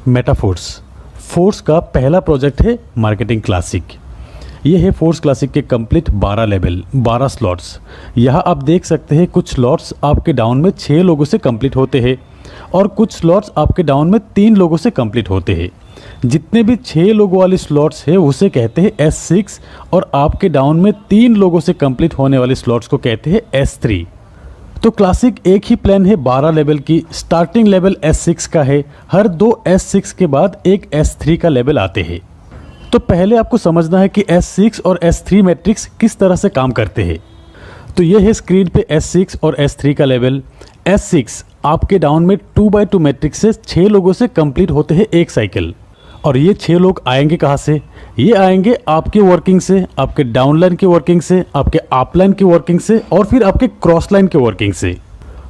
Metaphors force का पहला project है मार्केटिंग क्लासिक। ये है फोर्स क्लासिक के कंप्लीट 12 लेवल 12 स्लॉट्स। यहाँ आप देख सकते हैं कुछ स्लॉट्स आपके डाउन में 6 लोगों से कंप्लीट होते हैं और कुछ स्लॉट्स आपके डाउन में 3 लोगों से कंप्लीट होते हैं। जितने भी 6 लोगों वाले स्लॉट्स है उसे कहते हैं S6 और आपके डाउन में 3 लोगों से कंप्लीट होने वाले स्लॉट्स को कहते हैं S3। तो क्लासिक एक ही प्लान है 12 लेवल की। स्टार्टिंग लेवल S6 का है, हर 2 S6 के बाद एक S3 का लेवल आते हैं। तो पहले आपको समझना है कि S6 और S3 मैट्रिक्स किस तरह से काम करते हैं। तो ये है स्क्रीन पे S6 और S3 का लेवल। S6 आपके डाउन में 2x2 मैट्रिक्स से 6 लोगों से कंप्लीट होते हैं एक साइकिल। और ये 6 लोग आएंगे कहाँ से? ये आएंगे आपके वर्किंग से, आपके डाउनलाइन की वर्किंग से, आपके अपलाइन की वर्किंग से और फिर आपके क्रॉस लाइन की वर्किंग से।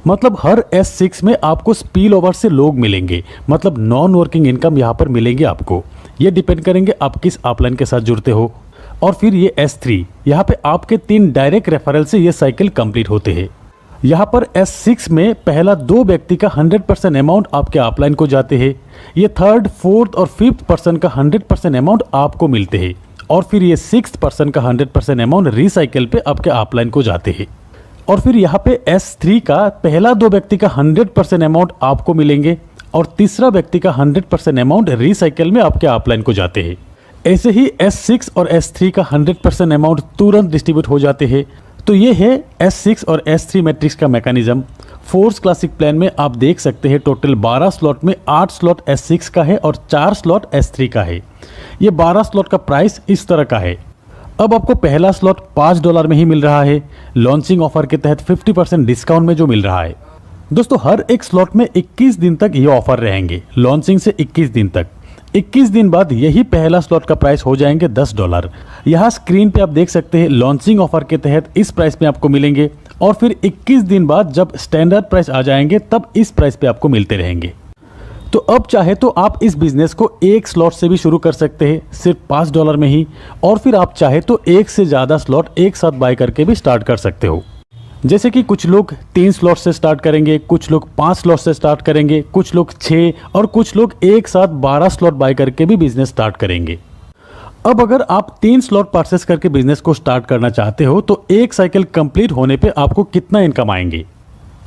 मतलब हर S6 में आपको स्पिल ओवर से लोग मिलेंगे, मतलब नॉन वर्किंग इनकम यहाँ पर मिलेंगे आपको। ये डिपेंड करेंगे आप किस अपलाइन के साथ जुड़ते हो। और फिर ये S3 यहाँ पे आपके 3 डायरेक्ट रेफरल से ये साइकिल कंप्लीट होते हैं। यहाँ पर S6 में पहला 2 व्यक्ति का 100% अमाउंट आपके अपलाइन को जाते हैं। ये 3rd, 4th और 5th पर्सन का 100% अमाउंट आपको मिलते हैं और फिर ये 6th पर्सन का 100% अमाउंट रिसाइकिल पे आपके अपलाइन को जाते हैं। और फिर यहाँ पे S3 का पहला 2 व्यक्ति का 100% अमाउंट आपको मिलेंगे और तीसरा व्यक्ति का 100% अमाउंट रिसाइकिल में आपके अपलाइन को जाते हैं। ऐसे ही S6 और S3 का 100% अमाउंट तुरंत डिस्ट्रीब्यूट हो जाते हैं। तो ये है S6 और S3 मैट्रिक्स का मैकेनिज्म। फोर्स क्लासिक प्लान में आप देख सकते हैं टोटल 12 स्लॉट में 8 स्लॉट S6 का है और 4 स्लॉट S3 का है। ये 12 स्लॉट का प्राइस इस तरह का है। अब आपको पहला स्लॉट $5 में ही मिल रहा है, लॉन्चिंग ऑफर के तहत 50% डिस्काउंट में जो मिल रहा है। दोस्तों हर एक स्लॉट में 21 दिन तक ये ऑफर रहेंगे, लॉन्चिंग से 21 दिन तक। 21 दिन बाद यही पहला स्लॉट का प्राइस हो जाएंगे $10। यहाँ स्क्रीन पे आप देख सकते हैं लॉन्चिंग ऑफर के तहत इस प्राइस में आपको मिलेंगे और फिर 21 दिन बाद जब स्टैंडर्ड प्राइस आ जाएंगे तब इस प्राइस पे आपको मिलते रहेंगे। तो अब चाहे तो आप इस बिजनेस को एक स्लॉट से भी शुरू कर सकते हैं सिर्फ $5 में ही, और फिर आप चाहे तो एक से ज़्यादा स्लॉट एक साथ बाय करके भी स्टार्ट कर सकते हो। जैसे कि कुछ लोग 3 स्लॉट से स्टार्ट करेंगे, कुछ लोग 5 स्लॉट से स्टार्ट करेंगे, कुछ लोग 6 और कुछ लोग एक साथ 12 स्लॉट बाय करके भी बिजनेस स्टार्ट करेंगे। अब अगर आप 3 स्लॉट परचेस करके बिजनेस को स्टार्ट करना चाहते हो तो एक साइकिल कंप्लीट होने पे आपको कितना इनकम आएंगे?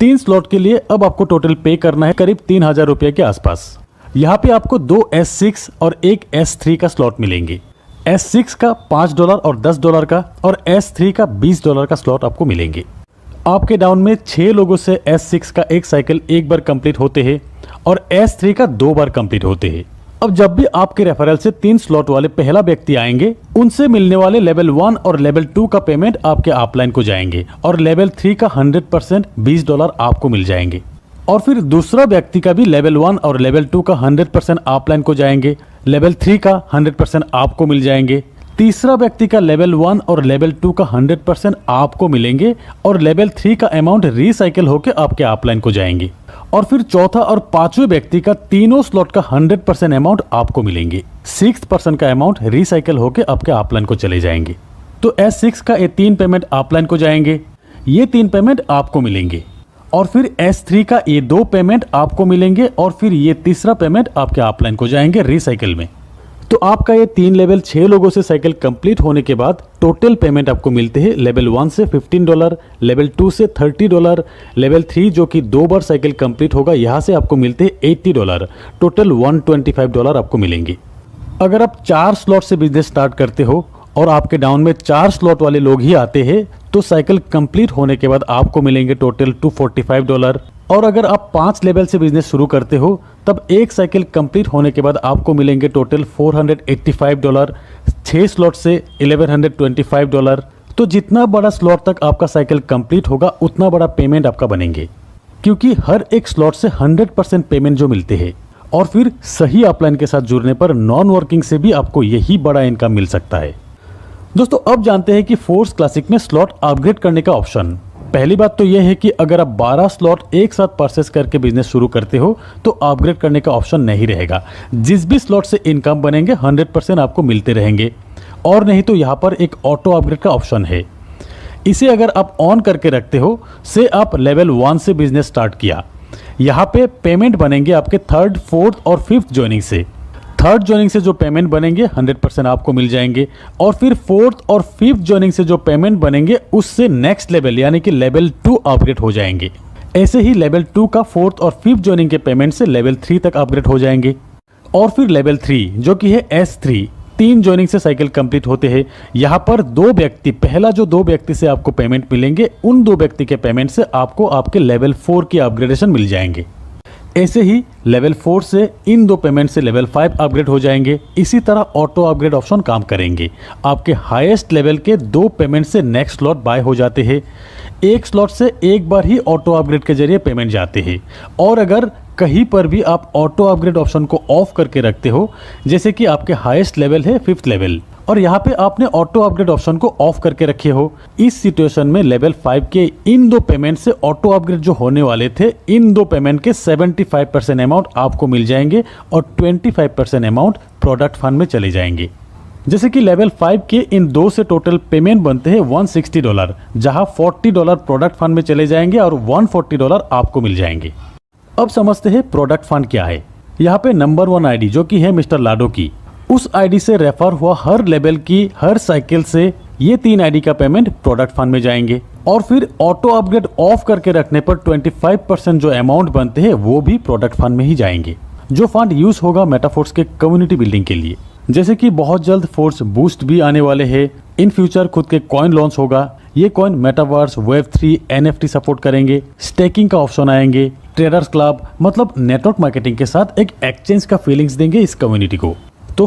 3 स्लॉट के लिए अब आपको टोटल पे करना है करीब 3000 रुपये के आसपास। यहाँ पे आपको 2 S6 और एक S3 का स्लॉट मिलेंगे। S6 का $5 और $10 का और S3 का $20 का स्लॉट आपको मिलेंगे। आपके डाउन में 6 लोगों से S6 का एक साइकिल एक बार कंप्लीट होते हैं और S3 का 2 बार कंप्लीट होते हैं। अब जब भी आपके रेफरल से 3 स्लॉट वाले पहला व्यक्ति आएंगे उनसे मिलने वाले लेवल 1 और लेवल 2 का पेमेंट आपके अपलाइन को जाएंगे और लेवल 3 का 100% $20 आपको मिल जाएंगे। और फिर दूसरा व्यक्ति का भी लेवल 1 और लेवल 2 का 100% अपलाइन को जाएंगे, लेवल 3 का 100% आपको मिल जाएंगे। तीसरा व्यक्ति का लेवल 1 और लेवल 2 का 100% आपको मिलेंगे और लेवल 3 का अमाउंट रिसाइकिल होकर आपके अपलाइन को जाएंगे। और फिर चौथा और पांचवें व्यक्ति का तीनों स्लॉट का 100% अमाउंट आपको मिलेंगे। 6th पर्सन का अमाउंट रिसाइकिल होकर आपके अपलाइन को चले जाएंगे। तो S6 का ये 3 पेमेंट अपलाइन को जाएंगे, ये 3 पेमेंट आपको मिलेंगे और फिर S3 का ये 2 पेमेंट आपको मिलेंगे और फिर ये तीसरा पेमेंट आपके अपलाइन को जाएंगे रिसाइकिल में। तो आपका ये 3 लेवल 6 लोगों से साइकिल कंप्लीट होने के बाद टोटल पेमेंट आपको मिलते हैं लेवल 1 से $15, लेवल 2 से $30, लेवल 3 जो कि 2 बार साइकिल कंप्लीट होगा यहाँ से आपको मिलते हैं $80। टोटल $125 आपको मिलेंगे। अगर आप 4 स्लॉट से बिजनेस स्टार्ट करते हो और आपके डाउन में 4 स्लॉट वाले लोग ही आते हैं तो साइकिल कंप्लीट होने के बाद आपको मिलेंगे टोटल $245। और अगर आप 5 लेवल से बिजनेस शुरू करते हो तब एक साइकिल कंप्लीट होने के बाद आपको मिलेंगे टोटल $485। 6 स्लॉट से $1125। तो जितना बड़ा स्लॉट तक आपका साइकिल कंप्लीट होगा उतना बड़ा पेमेंट आपका बनेंगे, क्योंकि हर एक स्लॉट से 100% पेमेंट जो मिलते हैं। और फिर सही अपलाइन के साथ जुड़ने पर नॉन वर्किंग से भी आपको यही बड़ा इनकम मिल सकता है। दोस्तों अब जानते हैं कि फोर्स क्लासिक में स्लॉट अपग्रेड करने का ऑप्शन। पहली बात तो यह है कि अगर आप 12 स्लॉट एक साथ परचेस करके बिजनेस शुरू करते हो तो अपग्रेड करने का ऑप्शन नहीं रहेगा। जिस भी स्लॉट से इनकम बनेंगे 100% आपको मिलते रहेंगे। और नहीं तो यहाँ पर एक ऑटो अपग्रेड का ऑप्शन है, इसे अगर आप ऑन करके रखते हो से आप लेवल 1 से बिजनेस स्टार्ट किया, यहाँ पे पेमेंट बनेंगे आपके थर्ड, फोर्थ और फिफ्थ ज्वाइनिंग से। थर्ड ज्वाइनिंग से जो पेमेंट बनेंगे 100% आपको मिल जाएंगे, और फिर फोर्थ और फिफ्थ ज्वाइनिंग से जो पेमेंट बनेंगे उससे नेक्स्ट लेवल यानी कि लेवल 2 अपग्रेड हो जाएंगे। ऐसे ही लेवल 2 का फोर्थ और फिफ्थ ज्वाइनिंग के पेमेंट से लेवल 3 तक अपग्रेड हो जाएंगे। और फिर लेवल 3 जो कि है S3, 3 ज्वाइनिंग से साइकिल कंप्लीट होते हैं। यहाँ पर 2 व्यक्ति, पहला जो 2 व्यक्ति से आपको पेमेंट मिलेंगे, उन 2 व्यक्ति के पेमेंट से आपको आपके लेवल 4 की अपग्रेडेशन मिल जाएंगे। ऐसे ही लेवल 4 से इन 2 पेमेंट से लेवल 5 अपग्रेड हो जाएंगे। इसी तरह ऑटो अपग्रेड ऑप्शन काम करेंगे। आपके हाईएस्ट लेवल के 2 पेमेंट से नेक्स्ट स्लॉट बाय हो जाते हैं। एक स्लॉट से एक बार ही ऑटो अपग्रेड के जरिए पेमेंट जाते हैं। और अगर कहीं पर भी आप ऑटो अपग्रेड ऑप्शन को ऑफ करके रखते हो, जैसे कि आपके हाईएस्ट लेवल है 5th लेवल, और यहाँ पे आपने ऑटो अपग्रेड ऑप्शन को ऑफ करके रखे हो, इस सिचुएशन में लेवल 5 के इन 2 पेमेंट से ऑटो अपग्रेड जो होने वाले थे, इन 2 पेमेंट के 75% अमाउंट आपको मिल जाएंगे और 25% अमाउंट प्रोडक्ट फंड में चले जाएंगे। जैसे कि लेवल 5 के इन 2 से टोटल पेमेंट बनते हैं $160, जहां $40 प्रोडक्ट फंड में चले जाएंगे और $140 आपको मिल जाएंगे। अब समझते हैं प्रोडक्ट फंड क्या है। यहाँ पे नंबर 1 आईडी जो कि है मिस्टर लाडो की, उस आईडी से रेफर हुआ हर लेवल की हर साइकिल से ये 3 आईडी का पेमेंट प्रोडक्ट फंड में जाएंगे। और फिर ऑटो अपग्रेड ऑफ करके रखने पर 25% जो अमाउंट बनते हैं वो भी प्रोडक्ट फंड में ही जाएंगे, जो फंड यूज होगा मेटाफोर्स के कम्युनिटी बिल्डिंग के लिए। जैसे कि बहुत जल्द फोर्स बूस्ट भी आने वाले हैं, इन फ्यूचर खुद के कॉइन लॉन्च होगा। ये coin metaverse, Web3, NFT support करेंगे, स्टेकिंग का ऑप्शन आएंगे, ट्रेडर्स क्लब, मतलब नेटवर्क मार्केटिंग के साथ एक एक्सचेंज का फीलिंग्स देंगे इस कम्युनिटी को। तो